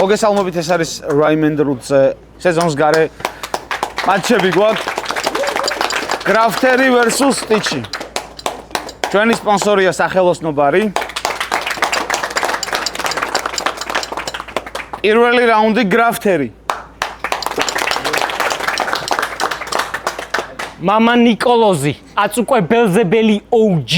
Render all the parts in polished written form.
მოგესალმებით, ეს არის Raymond Roots სეზონის გარე მატჩები გვაქვს. Grafteri versus Stitch. ჩვენი სპონსორია სახელოსნო ბარი. პირველი რაუნდი Grafteri. Mama Nikolოზი, აწუკვე ბელზებელი OG,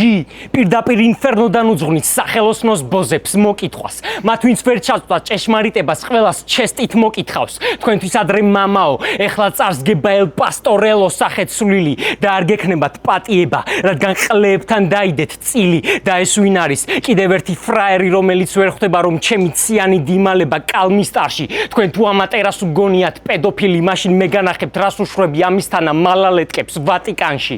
პირდაპირ ინფერნოდან უძღვნის სახელოსნოს ბოზებს მოკითხვას. მათ ვინც ვერ ჩაწვდა ჭეშმარიტებას, ყველას ჩესტით მოკითხავს. თქვენთვის ადრე მამაო, ეხლა წარსგება ელ პასტორელო სახეცვლილი და არ გექნებათ პატიება, რადგან ყლეებთან დაიდეთ წილი და ეს ვინ არის? კიდევ ერთი ფრაერი, რომელიც ვერ ხვდება რომ ჩემი ციანი დიმალება კალმისტარში. თქვენ თუ ამატერას უგონიათ პედოფილი, მაშინ მე განახებთ რას უშვები ამისთანა მალალეთკებს ვატიკანში.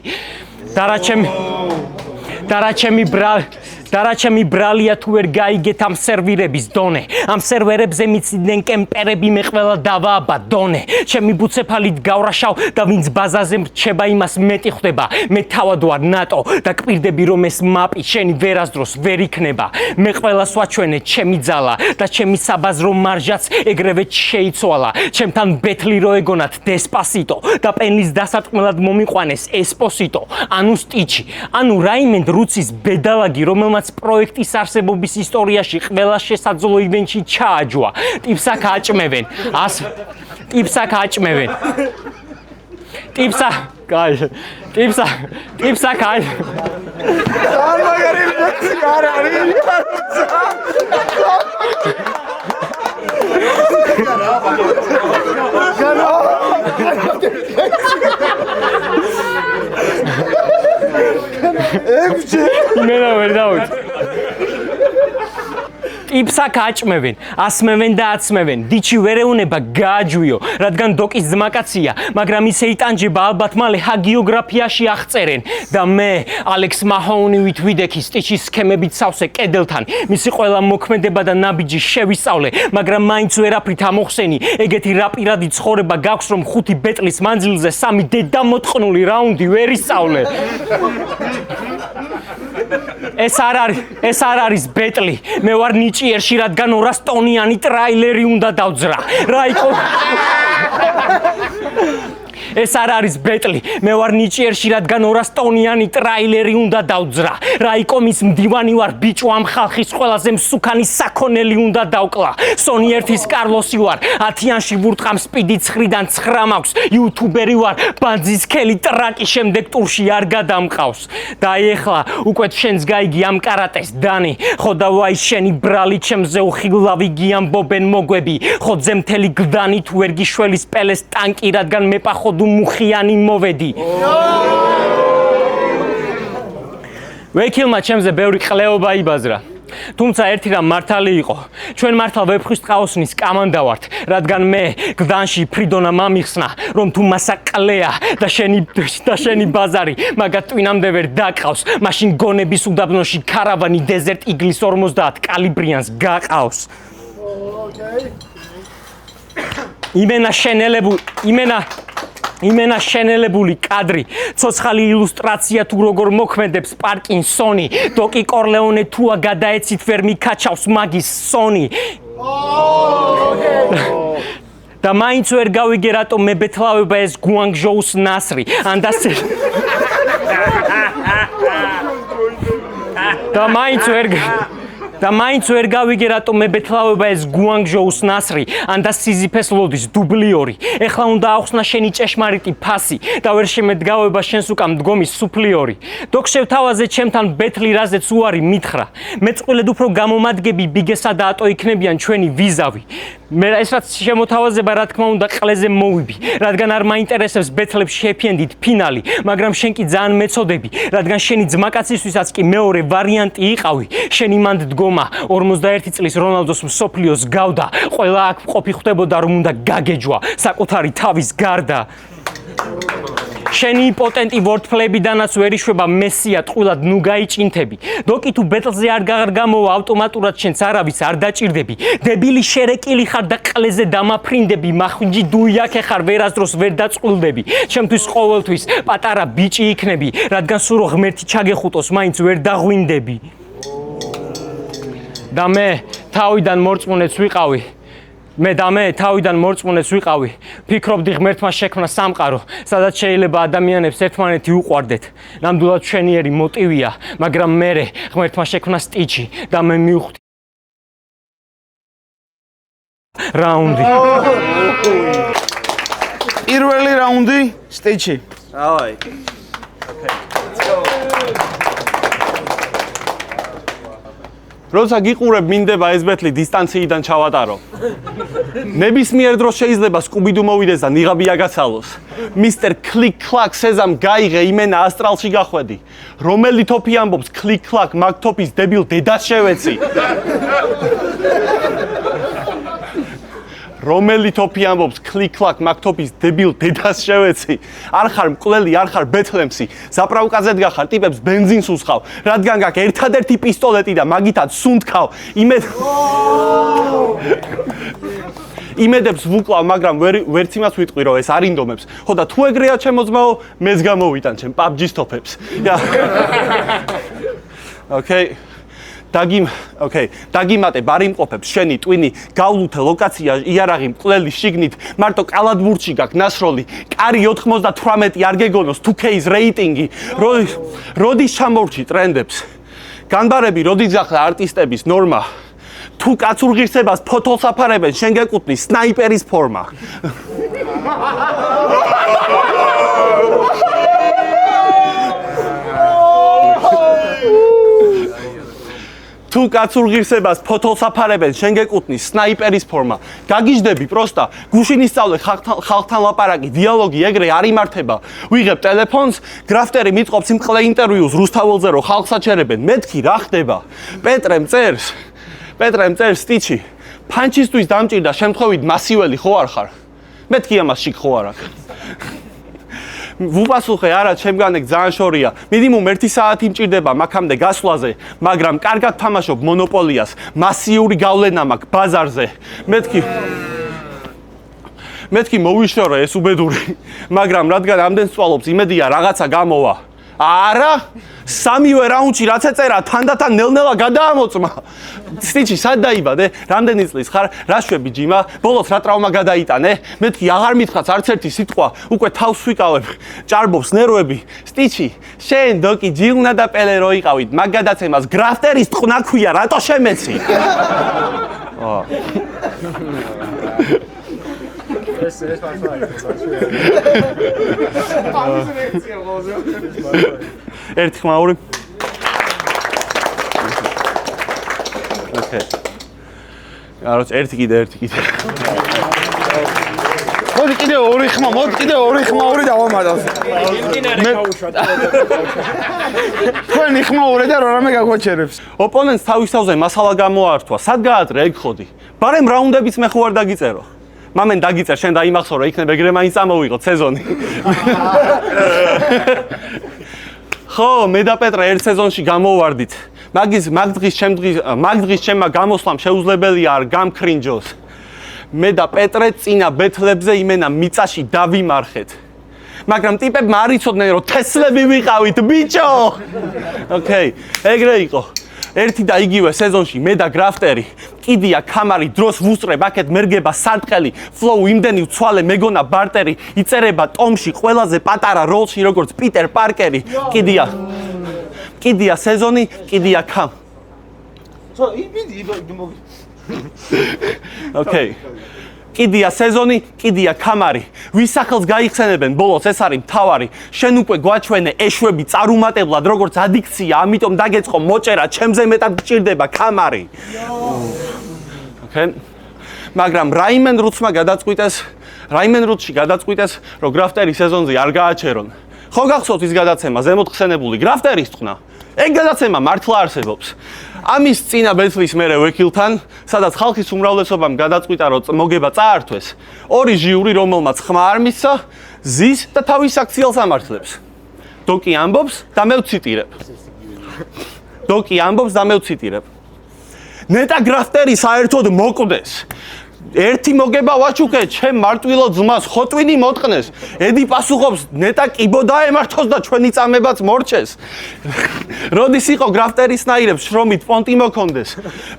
დარაჩემი ბრალია თუ ვერ გაიგეთ ამ სერვირების დონე. ამ სერვერებზე მიწიდნენ კემპერები მე ყველა დავააბა დონე. ჩემი ბუცეფალით გავრაშავ და ვინც ბაზაზე მრჩება იმას მეტი ხვდება. მე თავად ვარ ნატო და კვირდები რომ ეს მაპი შენი ვერასდროს ვერ იქნება. მე ყველას ვაჩვენე ჩემი ძალა და ჩემი საბაზრო მარჟაც ეგრევე შეიცვალა. ჩემთან ბეთლი რო ეგონათ დესპასიტო და პენლის დასარტყმელად მომიყვანეს ესპოსიტო. ანუ სტიჩი, ანუ Raymond Roots-ის ბედალაგი რომელმაც პროექტის არსებობის ისტორიაში ყველა შესაძლო ივენტში ჩააჯვა. ტიპსაკ აჭმევენ. ტიპსაკ აჭმევენ, ასმევენ და აცმევენ. დიჩი ვერ ეუნება გააჯვიო, რადგან დოკის ძმაკაცია, მაგრამ ისე იტანჯება ალბათ მალე ჰაგიოგრაფიაში აღწერენ. და მე, ალექს მაჰოუნივით ვიდექი სტიჩის სქემებით სავსე კედელთან. მისი ყველა მოქმედება და ნაბიჯი შევისწავლე, მაგრამ მაინც ვერაფრით ამოხსენი. ეგეთი რა პირადი ცხოვრება გაქვს, რომ 5 ბეტლის მანძილზე 3 დედამოტყნული რაუნდი ვერ ისწავლე. ეს არ არის ბეტლი. მე ვარ ნიჭიერში, რადგან 200 ტონიანი ტრაილერი უნდა დავძრა. ეს არ არის ბეტლი. მე ვარ ნიჭიერში, რადგან 200 ტონიანი ტრაილერი უნდა დავძრა. რაიკომის მდივანი ვარ, ბიჭო, ამ ხალხის ყველაზე მსუქანი საქონელი უნდა დავკლა. სონი 1-ის კარლოსი ვარ, 10-იანში ვურტყამ სპიდი 9-დან 9 მაქვს. იუთუბერი ვარ, ბანძის ქელი ტრაკი შემდეგ ტურში არ გადამყავს. და აი ეხლა უკვე შენს გაიგი ამ კარატეს დანი. ხოდა ვაი შენი ბრალი ჩემზე უხილავი გიამბობენ მოგვები. ხოძე მთელი გდანი თუ ვერ გიშველის პელეს ტანკი, რადგან მეპახო მუხიანი მოვედი. ვექილმა ჩემზე ბევრი ყლეობა იბაზრა. თუმცა ერთი რამ მართალი იყო. ჩვენ მართლა ვეფხვის ტყაოსნის კამანდა ვართ, რადგან მე გდანში ფრიდონამ ამიხსნა, რომ თუ მასა ყლეა და შენი ბაზარი მაგათ ტვინამდე ვერ დაკავს, მაშინ გონების უდაბნოში ქარავანი დეზერტ იგლის 50 კალიბრიანს გაყავს. იმენა შენელებული კადრი, ცოცხალი ილუსტრაცია თუ როგორ მოქმედებს პარკინსონი, დოკი კორლეონე თუა გადაეცით ვერ მიკაჩავს მაგის სონი. და მაინც ვერ გავიგე რატომ მებეთლავება ეს გუანგჟოუს ნასრი. და მაინც ვერ გავიგე რატომ მებეთლავება ეს გუანგჟოუს ნასრი, ანდა სიზიფეს ლოდის დუბლიორი. ეხლა უნდა ახსნა შენი ჭეშმარიტი ფასი და ვერ შემედგავება შენს უკან მდგომის სუფლიორი. დოქშევთავაზე ჩემთან ბეთლი რაზეც უარი მითხრა. მეწყვილედ უფრო გამომადგები ბიგესა და ატო იქნებიან ჩვენი ვიზავი. მე ეს რაც შემოთავაზება რა თქმა უნდა ყლეზე მოვიბი, რადგან არ მაინტერესებს ბეთლებში ჰეპი-ენდით ფინალი, მაგრამ შენ კი ძალიან მეწოდები, რადგან შენი ძმაკაცისთვისაც კი მეორე ვარიანტი იყავი. შენი მანდ დგომა 51 წლის რონალდოს მსოფლიოს გავდა, ყველა აქ ყოფი ხვდებოდა რომ უნდა გაგეჯვა საკუთარი თავის გარდა. შენი იმპოტენტი ვორდფლებიდანაც ვერ იშვება მესია ტყუილად ნუ გაიჭინთები. დოკი თუ ბეტლზე არ გამოვა ავტომატურად შენც არავის არ დაჭირდები. დებილი შერეკილი ხარ და ყლეზე დამაფრინდები, მახვინჯი დუიაქე ხარ ვერასდროს ვერ დაწყვილდები. ჩემთვის ყოველთვის პატარა ბიჭი იქნები, რადგან სულ ღმერთი ჩაგეხუტოს მაინც ვერ დაღვინდები. და მე თავიდან მორწმუნეც ვიყავი მე და მე თავიდან მორწმუნეს ვიყავი. ფიქრობდი ღმერთმა შექმნა სამყარო, სადაც შეიძლება ადამიანებს ერთმანეთი უყვარდეთ. ნამდვილად მშვენიერი მოტივია, მაგრამ მე ღმერთმა შექმნა სტიჩი და მე მივხვდი რაუნდი. პირველი რაუნდი სტიჩი. Давай. როცა გიყურებ მინდება ეს ბეთლი დისტანციიდან ჩავატარო. ნებისმიერ დროს შეიძლება სკუბიდუ მოვიდეს და ნიღაბი აგაცალოს. მისტერ კლიკ კლაკ სეზამ გაიღე იმენა ასტრალში გახვედი. რომელი თოფი ამბობს კლიკ კლაკ მაგ თოფის დებილ დედას შევეცი. რომელი თოფი ამბობს კლიკ კლაკ მაგ თოფის დებილ დედას შევეცი. არ ხარ მკვლელი, არ ხარ ბეთლემსი. ზაправკაზე დგახარ, ტიპებს ბენზინს უსხავ. რადგან გაქვს ერთადერთი პისტოლეტი და მაგითაც სუნთქავ. იმედებს ვუკლავ, მაგრამ ვერც იმას ვიტყვი, რომ ეს არ ინდომებს. ხო და თუ ეგრეა ჩემო ძმაო, მეც გამოვიტან ჩემ PUBG-ს თოფებს. Okay. დაგიმატე ბარიმყოფებს შენი ტვინი გავლუთე ლოკაცია იარაღი მკვლელი შიგნით მარტო კალადბურთში გაქვს ნასროლი კარი 98 არ გეგონოს 2K-ის რეიტინგი როდის ჩამორჩი ტრენდებს განბარები როდის ახლა არტისტების ნორმა თუ კაცურღირსებას ფოთოლს აფარებენ შენ გეკუთვნი სნაიპერის ფორმა თუ კაცურღირსებას ფოთოლს აფარებენ შენ გეკუთვნის სნაიპერის ფორმა გაგიჟდები პროსტა გუშინ ისწავლე ხალხთან ლაპარაკი დიალოგი ეგრე არ იმართება ვიღებ ტელეფონს გრაფტერი მიწყობს იმყლე ინტერვიუს რუსთაველზე რომ ხალხს აჩერებენ მეთქი რა ხდება პეტრემ წერს სტიჩი ფანჩისთვის დამჭირდა შემთხვევით მასიველი ხო არ ხარ მეთქი ამას შიგ ხო არ აქვს ვუპასუხე არა ჩემგანეკ ძალიან შორია მინიმუმ 1 საათი მჭირდება მაქამდე გასვლაზე მაგრამ კარგად თამაშობ მონოპოლიას მასიური გავლენა მაქვს ბაზარზე მეთქი მოვიშორე ეს უბედური მაგრამ რადგან ამდენ სწვალობს იმედია რაღაცა გამოვა არა სამივე რაუნდში რაც ეწერა თანდათან ნელ-ნელა გადაამოწმა სტიჩი სად დაიბადე რამდენი წლის ხარ რა შვები ჯიმა ბოლოს რა ტრავმა გადაიტანე მეთქი აღარ მითხრაც არც ერთი სიტყვა უკვე თავს ვიკავებ ჭარბობს ნერვები სტიჩი შენ დოკი ჯილნა და პელე რო იყავით მაგ გადაცემას გრაფტერის ტყნა ქვია რატო შემეცი ეს ერთი ხმაური ოკეი არც ერთი კიდე მოდი კიდე ორი ხმაური დავამატოთ თქვენი ხმაური და რამე გაგვაჩერებს ოპონენტს თავისთავზე მასალა გამოართვა სად გაატრე ეგ ხოდი ბარემ რაუნდებიც მე ხო არ დაგიწერო მამენ დაგიწერ შენ დაიმახსოვრე იქნებ ეგრე მაინც ამოვიღოთ სეზონი ხო მე და პეტრა ერთ სეზონში გამოვარდით მაგ დღის ჩემმა გამოსვლამ შეუძლებელია არ გამქრინჯოს მე და პეტრე წინა ბეთლებზე იმენა მიწაში დავიმარხეთ მაგრამ ტიპებმა არ იცოდნენ რომ თესლები ვიყავით ბიჭო ოკეი ეგრე იყო ერთი და იგივე სეზონში მე და გრაფტერი კიდია კამარი დროს ვუსწრებ აქეთ მერგება სარტყელი ფლოუ იმდენი ვცვალე მეგონა ბარტერი იწერება ტომში ყველაზე პატარა როლში როგორც პიტერ პარკერი კიდია სეზონი კიდია კამ ოკეი კიდია სეზონი, კიდია კამარი. ვის სახელს გაიხსენებენ ბოლოს ეს არის მთავარი. შენ უკვე გვაჩვენე ეშვები წარუმატებლად როგორც ადიქცია, ამიტომ დაგეწყო მოჭერა, ჩემზე მეტად გჭირდება კამარი. ოკეი. მაგრამ რაიმენ რუთში გადაწყვიტეს, რომ გრაფტერი სეზონზე არ გააჩერონ. ხო გახსოვთ ის გადაცემა ზემოთ ხსენებული გრაფტერის თქნა? ეგ გადაცემა მართლა არსებობს. ამის წინა ბეთლის მერე ვექილთან, სადაც ხალხის უმრავლესობამ გადაწყვიტა, რომ მოგება წაართვეს. ორი ჟიური, რომელმაც ხმა არ მისცა, ზის და თავის აქციელს ამართლებს. დოკი ამბობს და მე ვციტირებ. ნეტა გრაფტერი საერთოდ მოკვდეს. ერთი მოგება ვაჩუკე, ჩემ მარტვილო ძმას ხოტვინი მოტყნეს. ედი პასუხობს, ნეტა კიბო დაემართოს და ჩვენი წამებაც მორჩეს. როდის იყო გრაფტერისნაირებს შრომით პონტი მოქონდეს.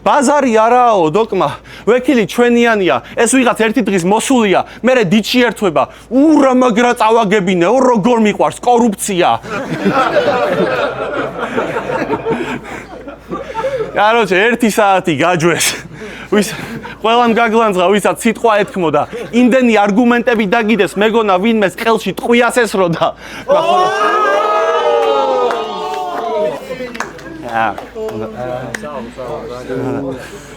ბაზარი არაო, დოკმა, ვექილი ჩვენიანია. ეს ვიღაც ერთი დღის მოსულია, მერე დიჩი ერთვება. ურა მაგრა წავაგებინე, როგორ მიყვარს კორუფცია. Короче, 1 საათი გაჯვეს. ყველამ გაგლანძღა, ვისაც სიტყვა ეთქმოდა. იმდენი არგუმენტები დაგიდეს, მეგონა ვინმეს ყელში ტყვიას ესროდა.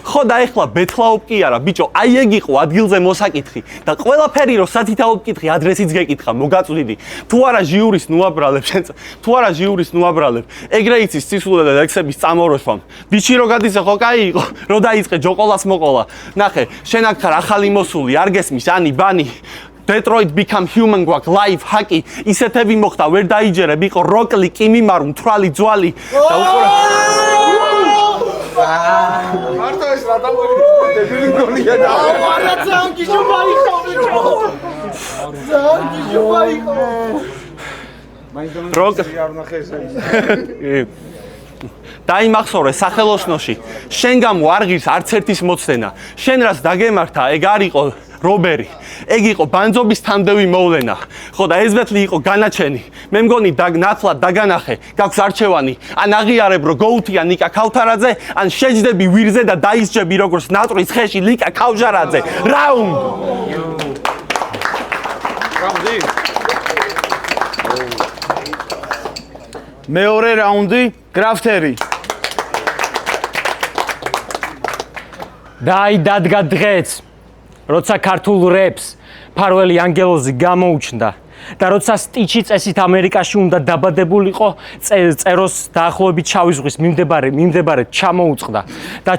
ხო და ეხლა ბეთლაობ კი არა, ბიჭო, აი ეგ იყო ადგილზე მოსაკითხი და ყველაფერი რო სათითაოდ კითხი, ადრესიც გეკითხა, მოგაწვდიდი. თუ არა ჟიურის ნუაბრალებ, თუ არა ჟიურის ნუაბრალებ, ეგრე იცის ცისულა და ლექსების წამოროშვამ. ბიჭი რო გადისა ხო კაი იყო, რო დაიწყე ჯოყოლას მოყოლა. ნახე, შენ აქ ხარ ახალი მოსული, არ გესმის ანი ბანი. Detroit Become Human გვაქვს live hack-ი, ისეთები მოხდა, ვერ დაიჯერებ, იყო როკლი, კიმიმარუ, მთვრალი ძვალი და უყურე. მარტო ეს რა დამოიგდები გოლია და არა ძანგი შუბაიხო ბიჭო. ძანგი შუბაიხო. როკლი არ ნახე ეს. დაიმახსოვრე სახელოსნოში. შენ გამო არ ღირს არც ერთის მოცდენა. შენ რას დაგემართა, ეგ არ იყო რობერი. ეგ იყო ბანძობის თანდევი მოვლენა. ხო და ეს ბეთლი იყო განაჩენი. მე მგონი ნათლად დაგანახე, გაქვს არჩევანი. ან აღიარებ რო გოუთია ნიკა ქავთარაძე, ან შეჯდები ვირზე და დაისჯები როგორც ნატრის ხეში ლიკა ქავჟარაძე. რაუნდ. რაუნდი. მეორე რაუნდი, გრაფტერი. დაი დადგა დღეც. როცა ქართულ რეპს ფარველი ანგელოზი გამოუჩნდა და როცა სტიჩი წესით ამერიკაში უნდა დაბადებულიყო, წეროს დაახლოებით შავი ზღვის მიმდებარედ ჩამოუწყდა და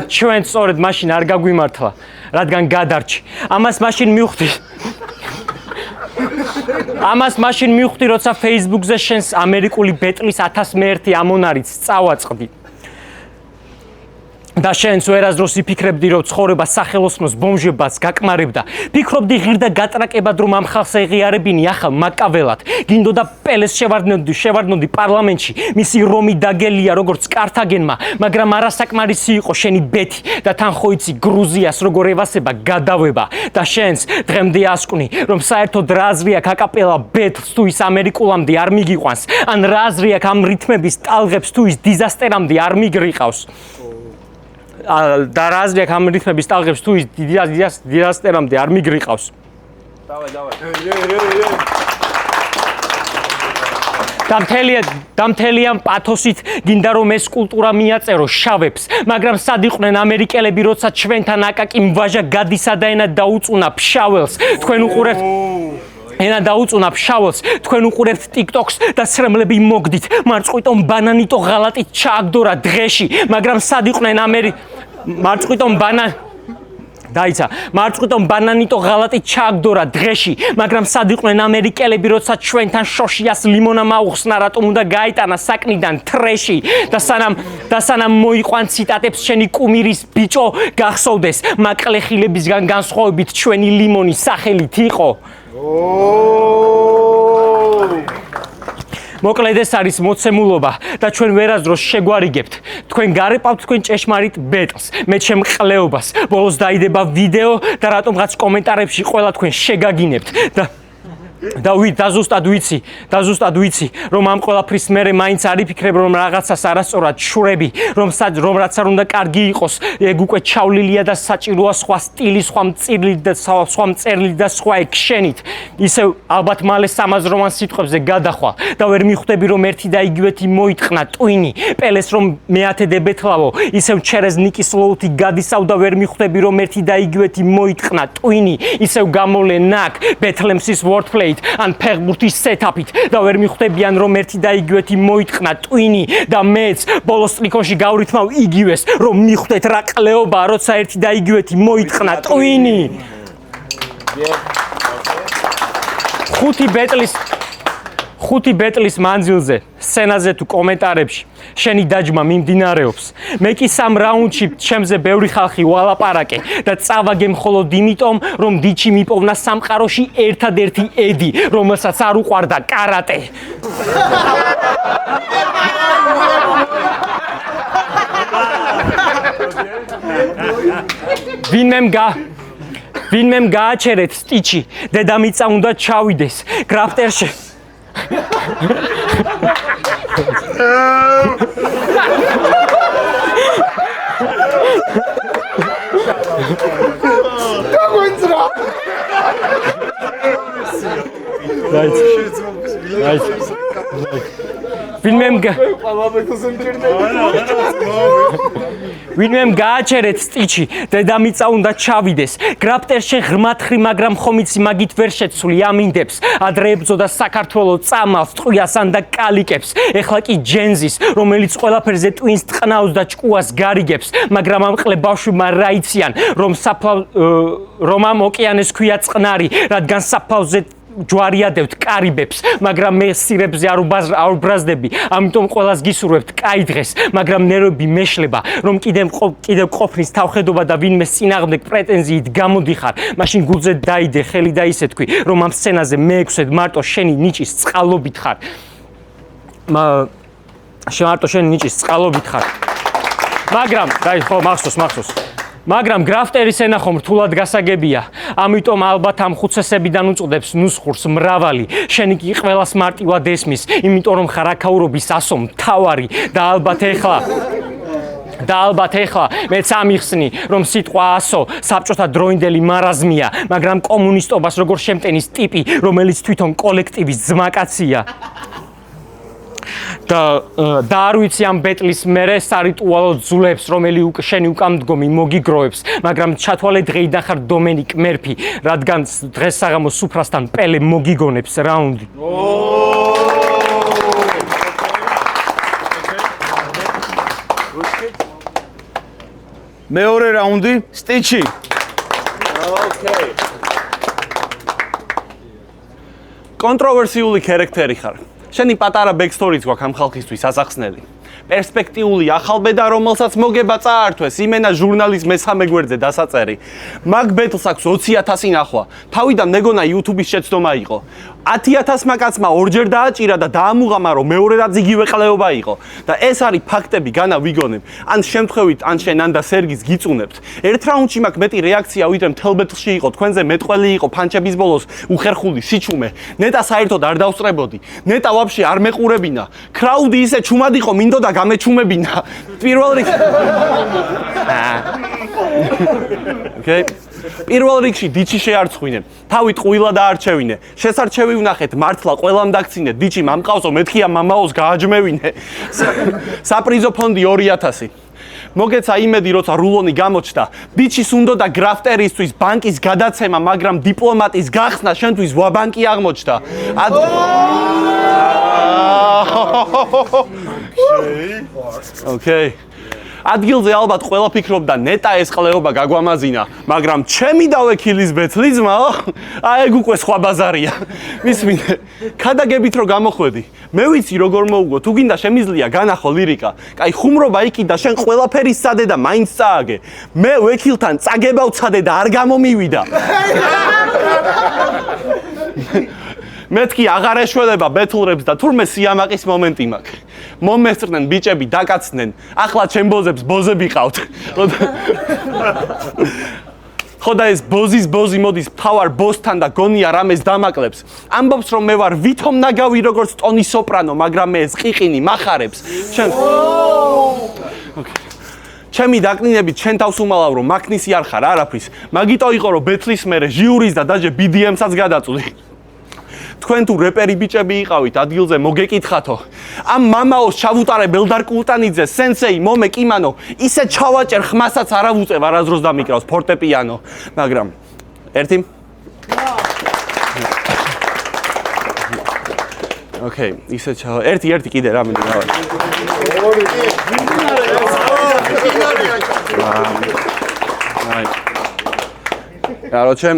ჩვენც სწორედ მაშინ არ გაგვიმართლა, რადგან გადარჩი. ამას მაშინ მივხვდი, როცა Facebook-ზე შენს ამერიკული ბეტლის 1001 ამონარიც წავაწყდი. და შენც ვერასდროს იფიქრებდი, რომ ცხოვრება სახელოსნოს ბომჟებას გაკმარებდა. ფიქრობდი ღირ და გატრაკებად, რომ ამ ხალხს ეღიარებინი ახალ მაკაველად. გინდოდა პელეს შევარდნოდი პარლამენტში. მისი რომი დაგელია როგორც კართაგენმა, მაგრამ არასაკმარისი იყო შენი ბეთი და თან ხო იცი გრუზიას როგორ ევასება გადავება. და შენც დღემდე ასკვნი, რომ საერთოდ რა აზრი აქვს აკაპელა ბეთლს თუ ის ამერიკულამდე არ მიგიყვანს, ან რა აზრი აქვს ამ რითმების ტალღებს თუ ის დიზასტერამდე არ მიგრიყავს. და რა აზრი აქვს ამ რითმების ტალღებს თუ ის დიზასტერამდე არ მიგრიყავს. და მთელიან პათოსით გინდა რომ ეს კულტურა მიაწერო შავებს, მაგრამ სად იყვნენ ამერიკელები, როცა ჩვენთან აკაკი მვაჟა გადისა და ენა დაუწუნა ფშაველს. თქვენ უყურებთ ენა დაუწუნა ფშაველს, თქვენ უყურებთ TikTok-ს და სრემლები მოგდით. მარწყვიტომ ბანანიტო ღალატით ჩააგდორა დღეში, მაგრამ სად იყვნენ მარწყვიტომ ბანანიტო ღალატით ჩააგდორა დღეში, მაგრამ სად იყვნენ ამერიკელები, როცა ჩვენთან შოშიას ლიმონა მაუხსნა, რატომ უნდა გაიტანა საკნიდან ტრეში და სანამ მოიყვან ციტატებს შენი კუმირის ბიჭო, გახსოვდეს, მაკლეხილებისგან განსხვავებით ჩვენი ლიმონი სახელით იყო. მოკლედ ეს არის მოცემულობა და ჩვენ ვერასდროს შეგვარიგებთ. თქვენ გარეყავთ თქვენ ჭეშმარიტ ბეტლს, მე ჩემყლეობას. ბოლოს დაიდება ვიდეო და რატომღაც კომენტარებში ყველა თქვენ შეგაგინებთ და ზუსტად ვიცი, რომ ამ ყველაფრის მერე მაინც არ იფიქრებ, რომ რაღაცას არასწორად შვრები, რომ რაც არ უნდა კარგი იყოს, ეგ უკვე ჩავლილია და საჭიროა სხვა სტილი, სხვა მწერლით და სხვა ექშენით. ისევ ალბათ მალე სამაზროვან სიტყვებზე გადახვალ და ვერ მიხვდები, რომ ერთი და იგივეთი მოიტყნა ტვინი, პელეს რომ მეათე ბეთლავო, ისევ ჩერეზ ნიკისლოუთი გადისავ და ვერ მიხვდები, რომ ერთი და იგივეთი მოიტყნა ტვინი, ისევ გამოვლე ნაკ ბეთლემსის wordplay ან ფეხბურთის სეტაპით და ვერ მიხვდებიან, რომ ერთი და იგივეთი მოიტყნა ტვინი და მეც ბოლოს ტრიკონში გავრითმავ იგივეს, რომ მიხვდეთ რა ყლეობაა, როცა ერთი და იგივეთი მოიტყნა ტვინი. 5 ბეტლის მანძილზე, სცენაზე თუ კომენტარებში შენი დაჯმა მიმდინარეობს. მე კი 3 რაუნდში ჩემზე ბევრი ხალხი ვალაპარაკე და წავაგე მხოლოდ იმიტომ, რომ დიჩი მიპოვნა სამყაროში ერთადერთი ედი, რომელსაც არ უყვარდა კარატე. ვინმემ გააჩერეთ სტიჩი, დედამიწა უნდა ჩავიდეს. გრაფტერში ვინმემ გააჩერეთ სტიჩი, დედამიწა უნდა ჩავიდეს. გრაფტერში ღრმათხრი, მაგრამ ხომიცი მაგით ვერ შეცვლი ამინდებს. ადრე ებრძოდა საქართველოს წამალს, ტყვიასან და კალიკებს. ეხლა კი ჯენზის, რომელიც ყველაფერზე ტვინს ტყნავს და ჭკუას გარიგებს. მაგრამ ამ ყლე ბავშვებმა რა იციან, რომ ამ ოკეანეს ქვია წყნარი, რადგან საფლავზე ჯვარიადევთ კარიბებს, მაგრამ მე სირებზე არ უბრაზდები, ამიტომ ყველას გისურვებთ კაი დღეს, მაგრამ ნერვები მეშლება, რომ კიდევ ყოფნის თავხედობა და ვინმე წინააღმდეგ პრეტენზიით გამოდიხარ, მაშინ გულზე დაიდე ხელი და ისე თქვი, რომ ამ სცენაზე მეექვსედ მარტო შენი ნიჭის წყალობით ხარ. მარტო შენი ნიჭის წყალობით ხარ. მაგრამ, ხო, მახსოვს. მაგრამ გრაფტერის ენა ხომ რთულად გასაგებია. ამიტომ ალბათ ამ ხუცესებიდან უწოდებს ნუსხურს მრავალი. შენი კი ყველას მარტივად ესმის, იმიტომ რომ ხარ აქაურობის ასო მთავარი და ალბათ ეხლა მეც ამიხსნი, რომ სიტყვა ასო საბჭოთა დროინდელი მარაზმია, მაგრამ კომუნისტობას როგორ შემტენის ტიპი, რომელიც თვითონ კოლექტივის ძმაკაცია. და არ ვიცი ამ ბეტლის მერე სარიტუალო ძულებს, რომელი შენი უკამდგომი მოგიგროვებს, მაგრამ ჩათვალე დღეიდან ხარ დომენიკ მერფი, რადგან დღეს საღამოს სუფრასთან პელე მოგიგონებს რაუნდი. მეორე რაუნდი, სტიჩი. კონტროვერსიული ქერექტერი ხარ. შენი პატარა ბექსტორიც გვაქვს ამ ხალხისთვის ასახსნელი. პერსპექტიული ახალბედა, რომელსაც მოგება წაართვეს იმენა ჟურნალის მესამე გვერდზე დასაწერი. მაგ ბეტლს აქვს 20,000 ნახვა. თავიდან მეგონა YouTube-ის შეცდომა იყო. 10,000 მაკაცმა ორჯერ დააჭირა და დაამუღამა, რომ მეორედაც იგივე ყლეობა იყო. და ეს არის ფაქტები, განა ვიგონებ. ან შემთხვევით, ან შენ ან და სერგის გიწუნებთ. ერთ რაუნდში მაქვს მეტი რეაქცია, ვიდრე მთელ ბეტლში იყო. თქვენზე მეტყველი იყო ფანჩების ბოლოს უხერხული სიჩუმე. ნეტა საერთოდ არ დავსწრებოდი. ნეტა ვაფშე არ მეყურებინა. კრაუდი ისე ჩუმად იყო, მინდოდა გამეჩუმებინა. პირველ რიგში. Okay. პირველ რიგში დიჩი შეარცხვინე. თავი ტყუილა დაარჩევინე. შესარჩევი ვნახეთ, მართლა ყველამ დაგცინე. დიჩი მამყავსო, მეთქია მამაოს გააჯმევინე. საპრიზო ფონდი 2,000. მოგეცა იმედი, როცა რულონი გამოჩნდა. დიჩის უნდოდა გრაფტერისთვის ბანკის გადაცემა, მაგრამ დიპლომატის გახსნა შენთვის ვაბანკი აღმოჩნდა. Okay. ადგილზე ალბათ ყველა ფიქრობდა ნეტა ეს ყლეობა გაგვამაზინა, მაგრამ ჩემი დავექილის ბეთლი ძმაო, ეგ უკვე სხვა ბაზარია. მისმინე, ქადაგებით რო გამოხვედი. მე ვიცი როგორ მოუგო, თუ გინდა შემიძლია განახო ლირიკა. კაი ხუმრობა იქი და შენ ყველაფერი სცადე და მაინც წააგე. მე ვექილთან წაგება ვცადე და არ გამომივიდა. მეთქი აღარ ეშველება ბეთლრებს და თურმე სიამაყის მომენტი მაქვს. მომესწრნენ ბიჭები, დაკაცდნენ. ახლა ჩემბოზებს ბოზები ყავთ. ხო და ეს ბოზის ბოზი მოდის power boss-თან და გონია რამეს დამაკლებს. ამბობს რომ მე ვარ ვითომ ნაგავი როგორც ტონი სოპრანო, მაგრამ მე ეს ყიყინი მახარებს. ჩემი დაკნინებით შენ თავს უმალავ რომ მაქნისი არ ხარ არაფრის. მაგიტო იყო რომ ბეთლის მერე ჟიურის და დაჟე BDM-საც გადაწვდი. თქვენ თუ რეპერი ბიჭები იყავით ადგილზე მოგეკითხათო. ამ მამაოს ჩავუტარე ბელდარ კულტანიძე, სენსეი, მომე კიმანო, ისე ჩავაჭერ ხმასაც არა ვუწევ არასდროს დამიკრავს ფორტეპიანო. მაგრამ ერთი Okay, ისე ჩავა. ერთი კიდე რამე დავარ. Короче,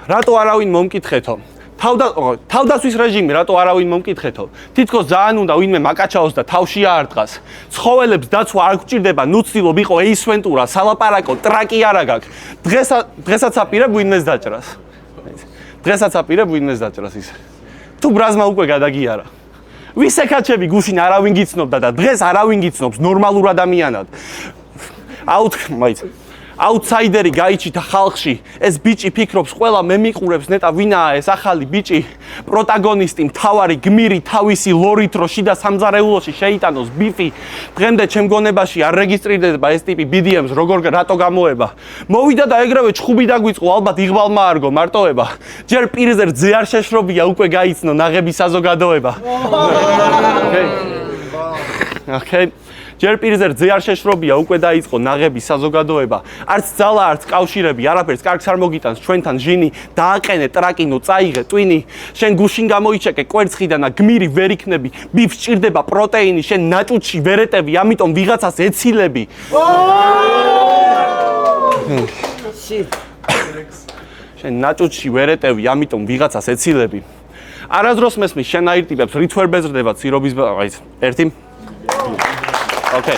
რატო არავინ მომკითხეთო? თავდასხმის რეჟიმი რატო არავინ მომკითხეთო? თითქოს ძალიან უნდა ვინმე მაკაჩაოს და თავში აარტყას. ცხოველებს დაცვა არ გვჭირდება, ნუ ცდილობ იყო ეის ვენტურა, სალაპარაკო, ტრაკი არა გაქვს. დღესაც აპირებ ვინმეს დაჭრას. დღესაც აპირებ ვინმეს დაჭრას ის. თუ ბრაზმა უკვე გადაგიარა. ვის ეკაჩები გუშინ არავინ გიცნობდა და დღეს არავინ გიცნობს ნორმალურ ადამიანად. აუთსაიდერი გაიჩიტა ხალხში. ეს ბიჭი ფიქრობს, ყველა მე მიყურებს, ნეტა ვინაა ეს ახალი ბიჭი? პროტაგონისტი, მთავარი გმირი თავისი ლორით რო შიდა სამზარეულოში შეიტანოს ბიფი. დღემდე ჩემ გონებაში არ რეგისტრირდება ეს ტიპი BDM-ს, როგორ რატო გამოება. მოვიდა და ეგრევე ჩხუბი დაგვიწყო, ალბათ იღბალმა არგო მარტოება. ჯერ პირზე რძე არ შეშრობია, უკვე გაიცნო ნაღების საზოგადოება. Okay. ჯერ პირზე რძე არ შეშრობია, უკვე დაიწყო ნაღების საზოგადოება. არც ძალა, არც კავშირები, არაფერს კარგს არ მოგიტანს ჩვენთან ჟინი, დააყენე ტრაკინო, წაიღე ტვინი. შენ გუშინ გამოიჩეკე კვერცხიდან და გმირი ვერ იქნები. ბიფს ჭირდება პროტეინი, შენ ნაჭუჭში ვერ ეტევი, ამიტომ ვიღაცას ეცილები. შენ ნაჭუჭში ვერ ეტევი, ამიტომ ვიღაცას ეცილები. არასდროს მესმის შენაირ ტიპებს რით ვერ ბეზრდება ცირობის ერთი Okay.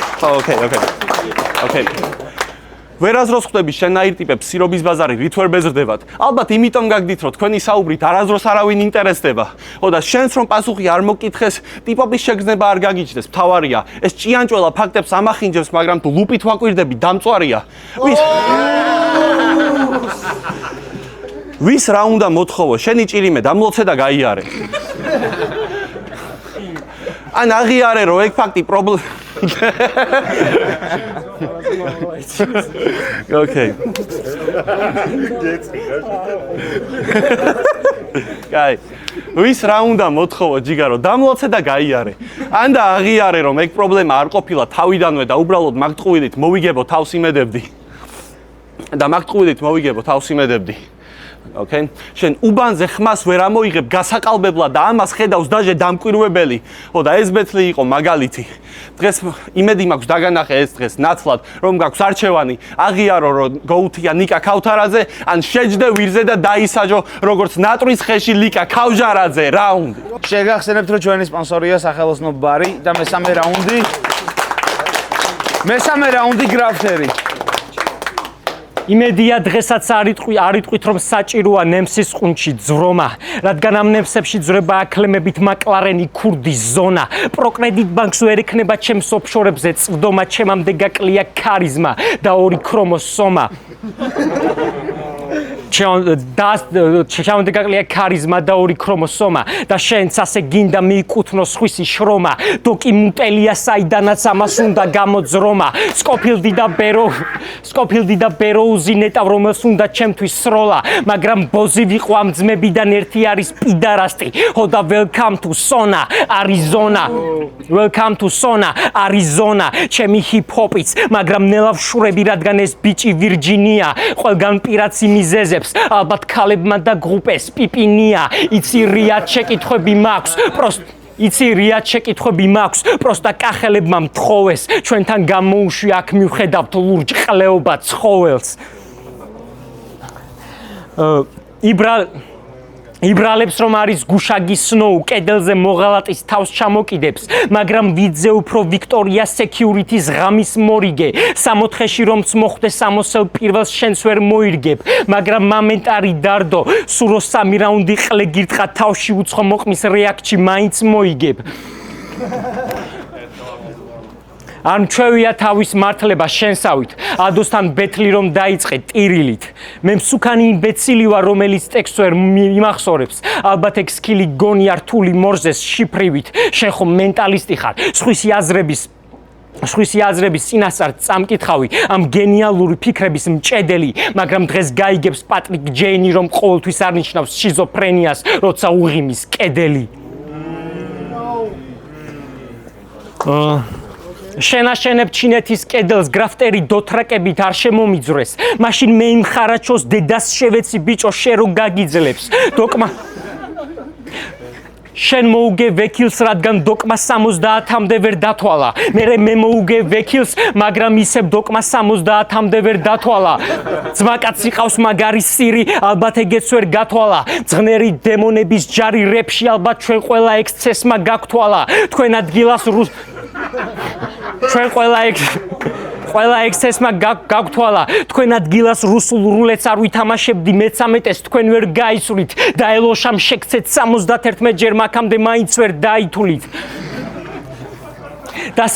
ვერასდროს ხვდები შენაირ ტიპებს სირობის ბაზარი რით ვერ ბეზრდებათ. ალბათ იმიტომ გაგდით, რომ თქვენი საუბრით არასდროს არავინ ინტერესდება. ხო და შენს რომ პასუხი არ მოგკითხეს, ტიპობის შეგრძნება არ გაგიჩნდეს, მთავარია. ეს ჭიანჭველა ფაქტებს ამახინჯებს, მაგრამ თუ ლუპით ვაკვირდები, დამწვარია. ვის რა უნდა მოთხოვო? შენი ჭირიმე დამლოცე და გაიარე. ან აღიარე რომ ეგ ფაქტი პრობლემა Okay. Კაი. ვის რა უნდა მოთხოვო ჯიგარო, დამლოცე და გაიარე. ან და აღიარე რომ ეგ პრობლემა არ ყოფილა თავიდანვე და უბრალოდ მაგტყუილით მოვიგებო თავს იმედებდი. და მაგტყუილით მოვიგებო თავს იმედებდი. Okay. შენ უბანზე ხმას ვერ ამოიღებ გასაყალბებლად და ამას ხედავს დაჟე დამკვირვებელი. ხო და ეს ბეთლი იყო მაგალითი. დღეს იმედი მაქვს დაგანახე ეს დღეს ნაცვლად რომ გაქვს არჩევანი. აღიარო რომ გოუთია ნიკა ქავთარაძე ან შეჯდე ვირზე და დაისაჯო როგორც ნატრის ხეში ლიკა ქავჟარაძე. რაუნდი. შეგახსენებთ რომ ჩვენი სპონსორია სახელოსნო ბარი და მესამე რაუნდი გრაფტერი. იმედია დღესაც არ იტყვით რომ საჭიროა ნემსის ყუნჩი ძრომა, რადგან ამ ნემსებში ძრება აკლემებით მაკლარენი ქურდი ზონა. პროკრედიტ ბანკს ვერ ექნება ჩემს ოფშორებზე წვდომა, ჩემამდე გაკლია ქარიზმა და ორი ქრომოსომა. ჩემამდე გაკლია ქარიზმა და ორი ქრომოსომა და შენც ასე გინდა მიიკუთვნო სხვისი შრომა. დოკიმუტელია საიდანაც ამას უნდა გამოძრომა. სკოფილდი და ბეროუზი ნეტავ რომელს უნდა ჩემთვის სროლა, მაგრამ ბოზი ვიყო ამ ძმებიდან ერთი არის პიდარასტი. ხო და welcome to Sona, Arizona. ჩემი ჰიპ-ჰოპიც, მაგრამ ნელავშურები, რადგან ეს ბიჭი ვირჯინია. ყველგან პირაცი მიზეზებს, ალბათ ქალებმა და გრუპეს პიპინია. იცი რიად შეკითხვები მაქვს, პროსტა კახელებმა მთხოვეს. ჩვენთან გამოუშვი აქ მივხედავთ ლურჯ ყლეობა ცხოველს. იბრალებს რომ არის გუშაგი სნოუ, კედელზე მოღალატის თავს ჩამოკიდებს, მაგრამ ვიძე უფრო ვიქტორია სეკიურიტის ღამის მორიგე. 64-ში რომც მოხდე სამოსელ პირველს შენს ვერ მოირგებ, მაგრამ მომენტარი დარდო, სურო 3 რაუნდი ყლე გირტყა თავში უცხო მოყმის რეაქტში მაინც მოიგებ. არ მჩვევია თავის მართლება შენსავით, ადოსთან ბეთლი რომ დაიწყე ტირილით. მე მსუქანი იმბეცილი ვარ, რომელიც ტექსტს ვერ მიმახსოვრებს. ალბათ ეგ სკილი გონია რთული მორზეს შიფრივით. შენ ხომ მენტალისტი ხარ, სხვისი აზრების წინასწარ წამკითხავი, ამ გენიალური ფიქრების მჭედელი, მაგრამ დღეს გაიგებს პატრიკ ჯეინი, რომ ყოველთვის არნიშნავს შიზოფრენიას, როცა უღიმის კედელი. შენაშენებ ჩინეთის კედელს გრაფტერი დოთრაკებით არ შემომიძრეს. მაშინ მე იმხარაჩოს დედას შევეცი ბიჭო შე რო გაგიძლებს. შენ მოუგე ვექილს, რადგან დოკმა 70-მდე ვერ დათვალა. მე მოუგე ვექილს, მაგრამ ისევ დოკმა 70-მდე ვერ დათვალა. ძმაკაცი ყავს მაგარი სირი, ალბათ ეგეც ვერ გათვალა. ძღნერი დემონების ჯარი რეპში, ალბათ ჩვენ ყველა ექსცესმა გაგთვალა. თქვენ ადგილას ჩვენ ყველა ექსცესმა გაგთვალა. თქვენ ადგილას რუსულ რულეტს არ ვითამაშებდი მე-13-ს, თქვენ ვერ გაისვრით. დაელოშამ შეგცეთ 71 ჯერ მაქამდე მაინც ვერ დაითვლით. და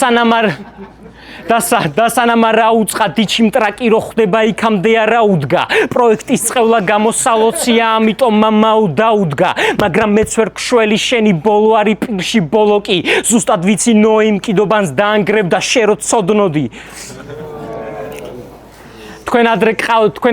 სანამ არ აუწყა დიჩი მტრაკი რო ხდება იქამდე არა უდგა. პროექტის წყევლა გამოსალოცია, ამიტომ მამაო დაუდგა. მაგრამ მეც ვერ გშველი შენი ბოლო არი პირში ბოლოკი. ზუსტად ვიცი ნოემ კიდობანს დაანგრევდა შერო ცოდნოდი. თქვენ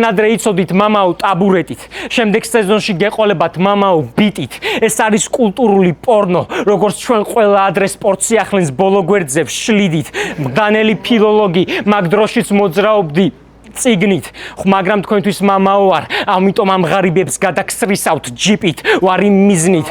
ადრე იცოდით მამაო ტაბურეტით. შემდეგ სეზონში გეყოლებათ მამაო ბიტით. ეს არის კულტურული პორნო, როგორც ჩვენ ყველა ადრე სპორტს სიახლეს ბოლო გვერდზე ვშლიდით. მგდანელი ფილოლოგი, მაგ დროშიც მოძრაობდი წიგნით, მაგრამ თქვენთვის მამაო არ, ამიტომ ამ ღარიბებს გადაგსრისავთ ჯიპით, ვარი მიზნით.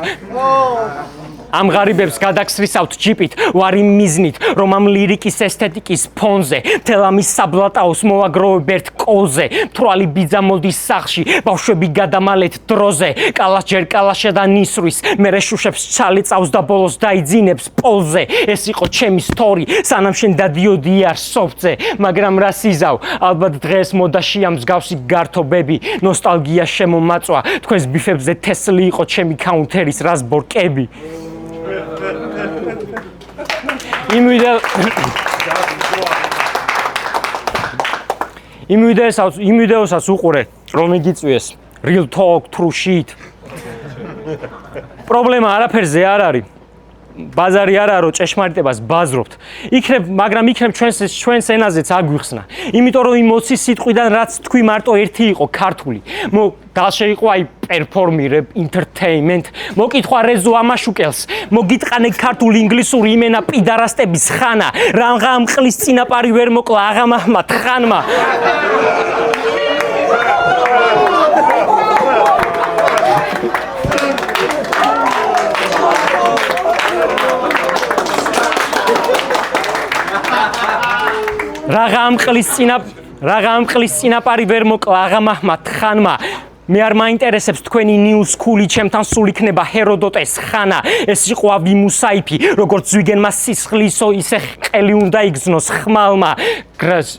ამ ღარიბებს გადაგსრისავთ ჯიპით, ვარი მიზნით, რომ ამ ლირიკის ესთეტიკის ფონზე თელამის საბლატაოს მოვაგროვებ ერთ კოლზე. მთვრალი ბიძა მოდის სახლში, ბავშვები გადამალეთ დროზე. კალას ჯერ კალაშა და ნისვრის, მერე შუშებს ჩალეწავს და ბოლოს დაიძინებს პოლზე. ეს იყო ჩემი სტორი, სანამ შენ დადიოდი არ სოფტზე. მაგრამ რა სიზავ, ალბათ დღეს მოდაშია მსგავსი გართობები. ნოსტალგია შემომაწვა, თქვენს ბიფებზე თესლი იყო ჩემი კაუნტერის რაზბორკები. იმ ვიდეოსაც უყურე, რომ იგიწვიეს. Real talk, true shit. პრობლემა არაფერზე არ არის. ბაზარი არა რომ ჭეშმარიტებას ბაზრობთ. მაგრამ იქნებ ჩვენს ენაზეც აგვიხსნა. იმიტომ რომ იმ 20 სიტყვიდან რაც თქვი მარტო ერთი იყო ქართული. დალშე იყო აი პერფორმი, რეპ, ინტერტეინმენტ. მოკითხვა რეზო ამაშუკელს. მოგიტყანე ქართული ინგლისური იმენა პიდარასტების ხანა. რამღა ამ ყლის წინაპარი ვერ მოკლა აღა მაჰმად ხანმა. რაღა ამ ყლის წინაპარი ვერ მოკლა აღა მაჰმად ხანმა. მე არ მაინტერესებს თქვენი ნიუს ქული, ჩემთან სულ იქნება ჰეროდოტეს ხანა. ეს იყო ავი მუსაიფი, როგორც ზვიგენმა სისხლისო, ისე ყელი უნდა იგზნოს ხმალმა.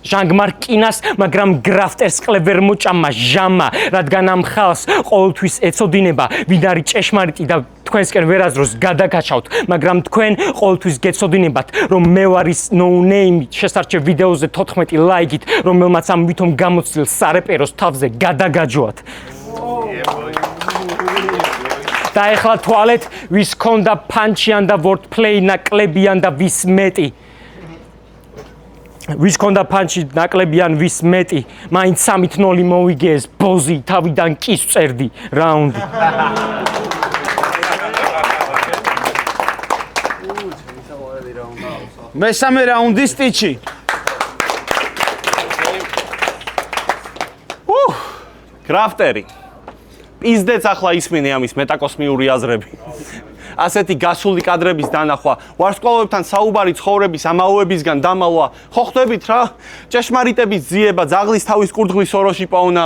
ჟანგმარ კინას, მაგრამ გრაფტერს ყლე ვერ მოჭამა ჟამმა, რადგან ამ ხალს ყოველთვის ეცოდინება, ვინ არის ჭეშმარიტი და თქვენსკენ ვერაზროს გადაგაჩავთ, მაგრამ თქვენ ყოველთვის გეცოდინებათ, რომ მე ვარ ის no name შესარჩევ ვიდეოზე 14 ლაიქით, რომელმაც ამ ვითომ გამოცდილ სარეპეროს თავზე გადაგაჯვათ. და ეხლა თვალეთ, ვის ქონდა პანჩიან და wordplay ნაკლებიან და ვის მეტი. ვის ქონდა პანჩი ნაკლებიან ვის მეტი, მაინც 3-0 მოვიგეს ბოზი, თავიდან კი წერდი რაუნდი. მესამე რაუნდი სტიჩი. კრაფტერი. პიზდეც ახლა ისმინე ამის მეტაკოსმიური აზრები. ასეთი გასული კადრების დანახვა, ვარსკვლავებთან საუბარი ცხოვრების ამაოებისგან დამალვა. ხო ხვდებით რა? ჭეშმარიტების ძიება, ძაღლის თავის კურდღლის სოროში პოვნა.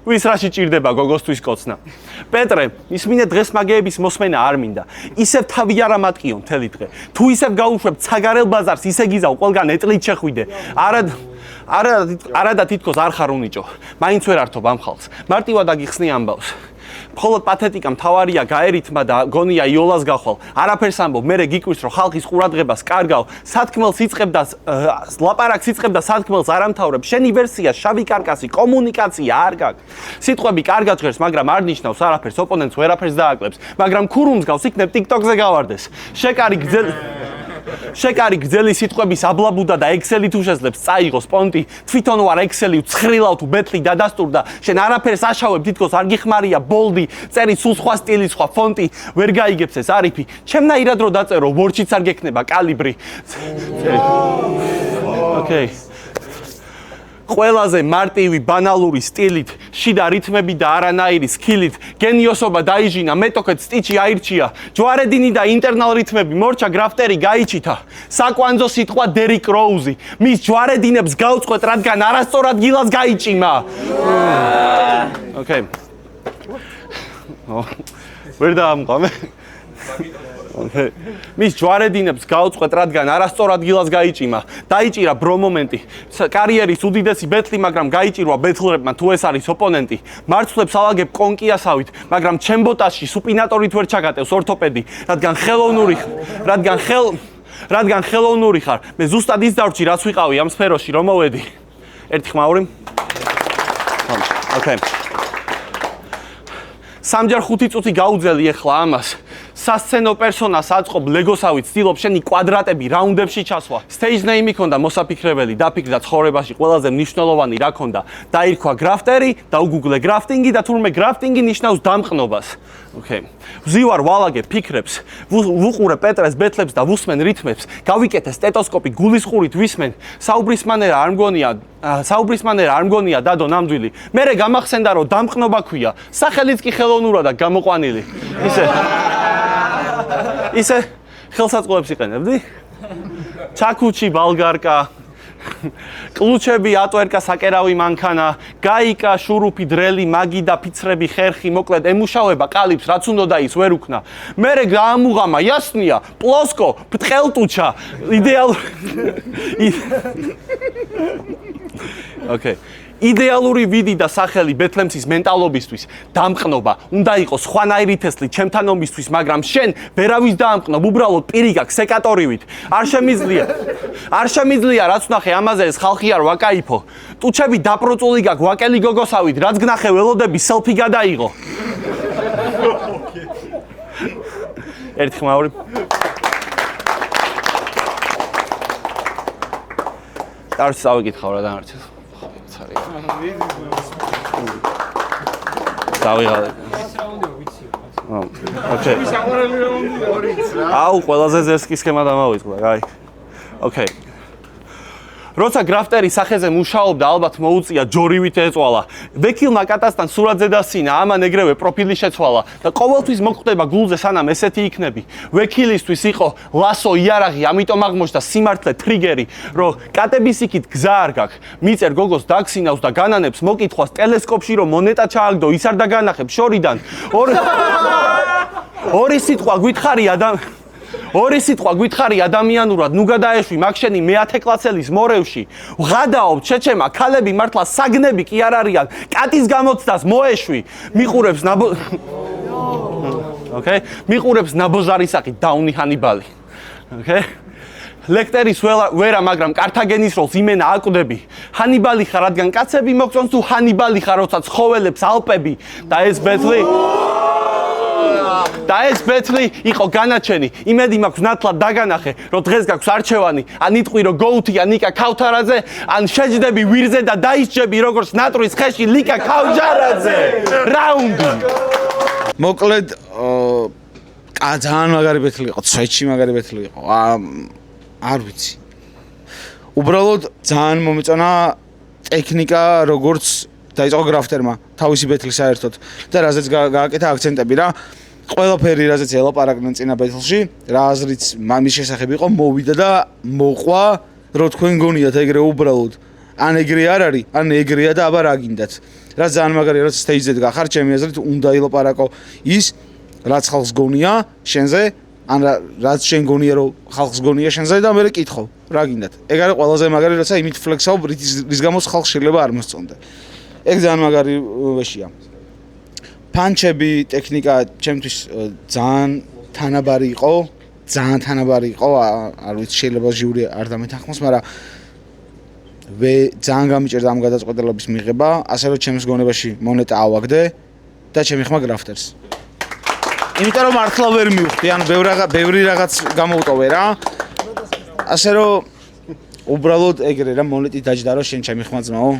ვის რაში ჭირდება გოგოსთვის კოცნა. პეტრე, ისმინე დღეს მაგეების მოსმენა არ მინდა. ისევ თავი არ ამატყიო მთელი დღე. თუ ისევ გაუშვებ ცაგარელ ბაზარს, ისე გიზავ ყველგან ეტლით შეხვიდე. არადა თითქოს არ ხარ უნიჭო. მაინც ვერ ართობ ამ ხალხს. მარტივად აგიხსნი ამბავს. მხოლოდ პათეტიკა მთავარია გაერითმა და გონია იოლას გახვალ. არაფერს ამბობ, მერე გიკვირს რომ ხალხის ყურადღებას კარგავ, სათქმელს იწყებ და ლაპარაკს იწყებ და სათქმელს არ ამთავრებ. შენი ვერსია შავი კარკასი, კომუნიკაცია არ გაქვს. სიტყვები კარგად ჟღერს, მაგრამ არ ნიშნავს არაფერს, ოპონენტს ვერაფერს დააკლებს, მაგრამ ქურუმს გავს იქნებ TikTok-ზე გავარდეს. შეკარი გძელი სიტყვების აბლაბუდა და ექსელი თუ შეძლებს წაიღოს პონტი, თვითონ ვარ ექსელი ვცხრილავ თუ ბეტლი დადასტურდა, შენ არაფერს აშავებ, თითქოს არ გიხმარია ბოლდი, წერი სულ სხვა სტილი, სხვა ფონტი, ვერ გაიგებს ეს არიფი. ჩემნაირად რო დაწერო, ვორდშიც არ გექნება კალიბრი. ოკეი. ყველაზე მარტივი ბანალური სტილით შიდა რითმები და არანაირი სქილით გენიოსობა დაიჟინა, მეტოქეთ სტიჩი აირჩია, ჯვარედინი და ინტერნალ რითმები მორჩა გრაფტერი გაიჩითა, საკვანძო სიტყვა დერიკ როუზი, მის ჯვარედინებს გაუწყვეთ, რადგან არასწორად გილას გაიჭიმა. Okay. ვერ დაამყამე. მის ჯვარედინებს გაუწყვეთ, რადგან არასწორად გილას გაიჭიმა. დაიჭირა ბრო მომენტი. კარიერის უდიდესი ბეთლი, მაგრამ გაიჭირვა ბეთლერებმა თუ ეს არის ოპონენტი. მარცვლებს ალაგებ კონკიასავით, მაგრამ ჩემბოტაში სუპინატორით ვერ ჩაგატევს ორთოპედი, რადგან ხელოვნური ხარ. მე ზუსტად ის დავრჩი, რაც ვიყავი ამ სფეროში, რომ მოვედი. ერთი ხმაური. Okay. სამჯერ 5 წუთი გაუძელი ეხლა ამას. სასცენო პერსონას აწყობ ლეგოსავით, ცდილობ შენი კვადრატები რაუნდებში ჩასვა. Stage name-ი ქონდა მოსაფიქრებელი, დაფიქრდა ცხოვრებაში ყველაზე მნიშვნელოვანი რა ქონდა. დაირქვა გრაფტერი, დაუგუგლე გრაფტინგი და თურმე გრაფტინგი ნიშნავს დამყნობას. Okay. ვზივარ ვალაგებ ფიქრებს, ვუყურე პეტრეს ბეთლებს და ვუსმენ რითმებს. გავიკეთე სტეტოსკოპი გულისხურით ვისმენ. საუბრის მანერა არ მგონია დადო ნამდვილი. მერე გამახსენდა რომ დამყნობა ქვია. სახელიც კი ხელოვნურადაა გამოყვანილი. ისე ხელსაწყოებს იყენებდი? ჩაკუჩი ბალგარკა, კლუჩები, ატვერკა, საკერავი მანქანა, გაიკა, შურუფი, დრელი, მაგი და ფიცრები, ხერხი, მოკლედ ემუშავება ყალიბს, რაც უნდოდა ის ვერ უქნა. მერე გაამუღამა, იასნია, პლოსკო, ბრტყელტუჩა, Okay. იდეალური ვიდი და სახელი ბეთლემსის მენტალობისთვის დამყნობა უნდა იყოს ხვანაირი თესლი ჩემთან ომისთვის, მაგრამ შენ ვერავის დაამყნობ, უბრალოდ პირი გაქვს სეკატორივით. არ შემიძლია რაც ვნახე ამაზე ეს ხალხი არ ვაკაიფო. ტუჩები დაპროწული გაქვს ვაკელი გოგოსავით, რაც გნახე ველოდები სელფი გადაიღო. ერთი ხმაური. დარს წავიკითხავ რა დანარჩენს. დავიღალე. Okay. აუ, ყველაზე ზერსკი სქემა დამავიწყდა, აი. Okay. როცა გრაფტერი სახეზე მუშაობდა, ალბათ მოუწია ჯორივით ეწვალა. ვექილმა კატასთან სურათზე დასინა, ამან ეგრევე პროფილი შეცვალა და ყოველთვის მოგხვდება გულზე სანამ ესეთი იქნები. ვექილისთვის იყო ლასო იარაღი, ამიტომ აღმოჩნდა სიმართლე ტრიგერი, რომ კატების იქით გზა არ გაქვს. მიწერ გოგოს დაგსინავს და განანებს მოკითხვას ტელესკოპში, რომ მონეტა ჩააგდო, ის არ დაგანახებ შორიდან. ორი სიტყვა გითხარი ადამიანურად, ნუ გადაეშვი მაგ შენი მე-10 კლასელის მორევში. ვღადაობ ჩეჩემა, ქალები მართლა საგნები კი არ არიან. კატის გამოცდას მოეშვი. მიყურებს ნაბოზარისაკი დაუნი ჰანიბალი. Okay? ლექტერის ვერა, მაგრამ კართაგენის როლს იმენა აკვდები. ჰანიბალი ხარ, რადგან კაცები მოგწონს, თუ ჰანიბალი ხარ, როცა ცხოველებს ალპები და ეს ბეთლი იყო განაჩენი. იმედი მაქვს ნათლად დაგანახე, რომ დღეს გაქვს არჩევანი, ან იტყვირო გოუთია ნიკა ქავთარაძე, ან შეჯდები ვირზე და დაისჯები როგორც ნატრის ხეში ლიკა ქავჯარაძე. რაუნდი. მოკლედ ძალიან მაგარი ბეთლი იყო, ცეჩი მაგარი ბეთლი იყო. არ ვიცი. უბრალოდ ძალიან მომეწონა ტექნიკა, როგორც დაიწყო გრაფტერმა თავისი ბეთლი საერთოდ და რაზეც გააკეთა აქცენტები რა. ყველაფერი რაზეც ელაპარაკდნენ წინა ბეთლში, რა აზრიც მამის შესახებ იყო, მოვიდა და მოყვა, რომ თქვენ გონიათ ეგრე უბრალოდ. ან ეგრე არ არის, ან ეგრეა და აბა რა გინდათ. რა ძალიან მაგარია, რაც სტეიჯზე გახარ, ჩემი აზრით უნდა ილაპარაკო ის, რაც ხალხს გონია შენზე, ან რაც შენ გონია, რომ ხალხს გონია შენზე და მე კითხო, რა გინდათ. ეგ არის ყველაზე მაგარი, რაცა იმით ფლექსაობ, რის გამოც ხალხს შეიძლება არ მოსწონდა. ეგ ძალიან მაგარი ვეშია. პანჩები, ტექნიკა ჩემთვის ძალიან თანაბარი იყო, არ ვიცი შეიძლება ჟიური არ დამეთანხმოს, მაგრამ ძალიან გამიჭერდა ამ გადაწყვეტილების მიღება, ასე რომ ჩემს გონებაში მონეტა ავაგდე და ჩემი ხმა გრაფტერს. იმიტომ რომ მართლა ვერ მივხვდი, ან ბევრი რაღაც გამოვტოვე რა. ასე რომ უბრალოდ ეგრე რა მონეტი დაჯდა რომ შენ ჩემი ხმა ძმაო.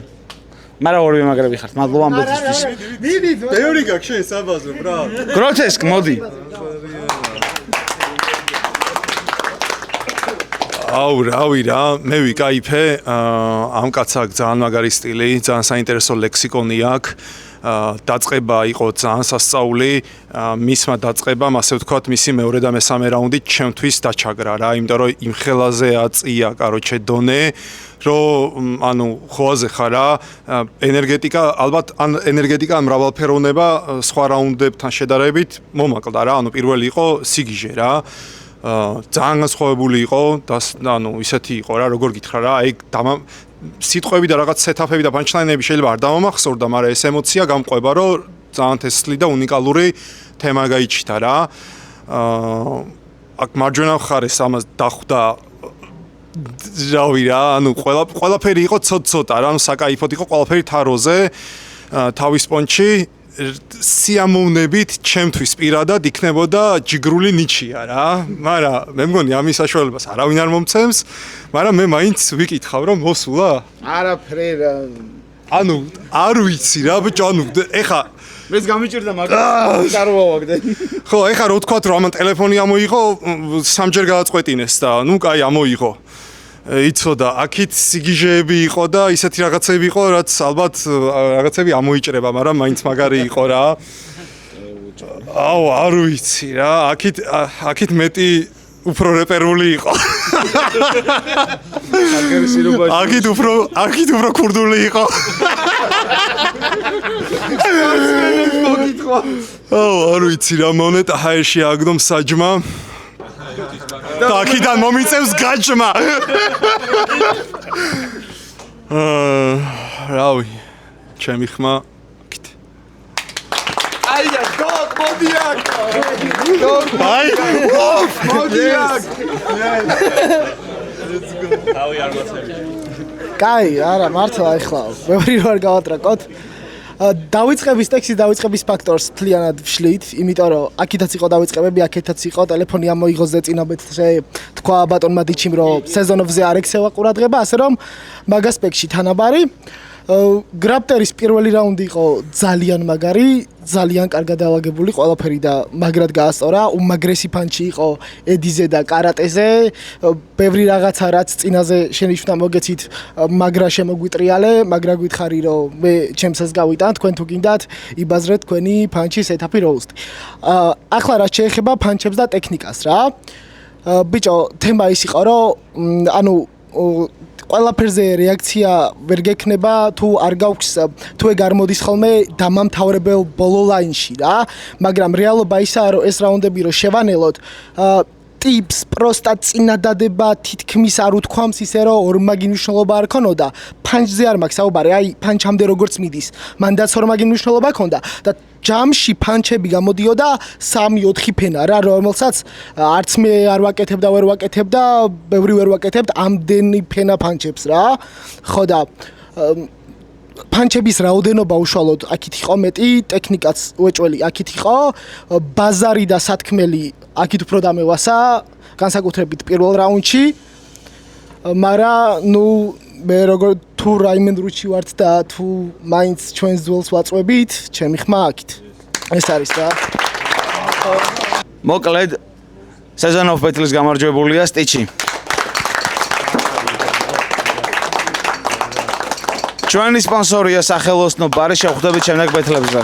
მაგრამ ორივე მაგრები ხართ. მადლობა ამ ბეთლისთვის. მიდით, ბევრი გაქვს შენ საბაზო, ბრა. გროტესკ, მოდი. აუ, რავი რა, მე ვიკაიფე, ამ კაცს აქვს ძალიან მაგარი სტილი, ძალიან საინტერესო ლექსიკონი აქვს. დაწყება იყო ძალიან სასწაული, მისმა დაწყებამ, ასე ვთქვათ, მისი მეორე და მესამე რაუნდი ჩემთვის დაჩაგრა რა, იმიტომ რომ იმ ხელაზე აწია, კაროჩე დონე, რომ ანუ ხოაზე ხარ რა, ენერგეტიკა, ალბათ ან ენერგეტიკა ან მრავალფეროვნება სხვა რაუნდებთან შედარებით მომაკლდა რა, ანუ პირველი იყო სიგიჟე რა. ძალიან განსხვავებული იყო და ანუ ისეთი იყო რა, როგორ გითხრა რა, აი სიტყვები და რაღაც სეტაპები და პანჩლაინები შეიძლება არ დამამახსოვრდა, მაგრამ ეს ემოცია გამყვება, რომ ძალიან თესლი და უნიკალური თემა გაიჩიტა რა. აქ მარჯვენა მხარეს ამას დახვდა რავი რა, ანუ ყველაფერი იყო ცოტ-ცოტა რა, ანუ საკაიფოდ იყო ყველაფერი თაროზე, თავის პონჩი სიამოვნებით ჩემთვის პირადად იქნებოდა ჯიგრული ნიჩია რა, მაგრამ მე მგონი ამის საშუალებას არავინ არ მომცემს, მაგრამ მე მაინც ვიკითხავ რომ მოსულა? არაფერი რა. ანუ არ ვიცი რა, ბიჭო, ანუ ეხა მეც გამიჭირდა მაგრამ კაროა ვაგდე. ხო, ეხა რო თქვათ რომ ამან ტელეფონი ამოიღო, სამჯერ გააწყვეტინეს და ნუ კაი ამოიღო. იცოდა, აქეთ სიგიჟეები იყო და ისეთი რაღაცები იყო, რაც ალბათ რაღაცები ამოიჭრება, მაგრამ მაინც მაგარი იყო რა. აუ, არ ვიცი რა, აქეთ მეტი უფრო რეპერული იყო. აქეთ უფრო ქურდული იყო. აუ, არ ვიცი რა, მონეტა ჰაერში აგდო მსაჯმა. და აქედან მომიწევს გაჭმა. რავი, ჩემი ხმა აქეთ. აია, გოგ, მოდი აქ. აი, მოდი აქ. თავი არ მოწევი. კაი, არა, მართლა ეხლა ბევრი როარ გავატრაკოთ. დავიწყების ტექსტის დავიწყების ფაქტორს თლიანად ვშლით, იმიტომ რომ აქეთაც იყო დავიწყებები, აქეთაც იყო ტელეფონი ამოიღოს და წინაბეთზე თქვა ბატონმა დიჩიმ რომ სეზონოვზე არ ექცევა ყურადღება, ასე რომ მაგ ასპექტში თანაბარი. გრაპტერის პირველი რაუნდი იყო ძალიან მაგარი, ძალიან კარგად დავაგებული ყველაფერი და მაგრად გაასწორა. უმაგრესი ფანჩი იყო ედიზე და კარატეზე. ბევრი რაღაცა რაც წინაზე შენიშნა მოგეცით, მაგრა შემოგვიტრიალე, მაგრა გითხარი რომ მე ჩემსას გავიტან, თქვენ თუ გინდათ იბაზრეთ თქვენი ფანჩის ეტაპი როუსტი. ახლა რაც შეეხება ფანჩებს და ტექნიკას რა. ბიჭო, თემა ის იყო რომ ანუ ყველაფერზე რეაქცია ვერ გექნება თუ არ გაქვს თუ ეგ არ მოდის ხოლმე დამამთავრებელ ბოლო ლაინში რა, მაგრამ რეალობა ისაა რომ ეს რაუნდები რო შევანელოთ ტიპს პროსტა წინადადება თითქმის არ უთქვამს ისე რომ ორმაგი მნიშვნელობა არ ქონოდა, ფანჩზე არ მაქვს საუბარი, აი ფანჩამდე როგორც მიდის, მანდაც ორმაგი მნიშვნელობა ქონდა და ჯამში ფანჩები გამოდიოდა 3-4 ფენა რა, რომელსაც არც მე არ ვაკეთებ და ვერ ვაკეთებ და ბევრი ვერ ვაკეთებთ ამდენი ფენა ფანჩებს რა. ხო და ფანჩების რაოდენობა უშუალოდ აქეთ იყო მეტი, ტექნიკაც უეჭველი აქეთ იყო, ბაზარი და სათქმელი აქეთ უფრო დამევასა, განსაკუთრებით პირველ რაუნდში. მაგრამ ნუ მე როგორ თუ რაიმენ რუჩი ვართ და თუ მაინც ჩვენს ძველს ვაწვევით, ჩემი ხმა აქეთ. ეს არის რა. მოკლედ Season of Battle-ის გამარჯვებულია სტიჩი. ჩვენი სპონსორია სახელოსნო ბარი, შევხვდებით შემდეგ ბეთლებზე.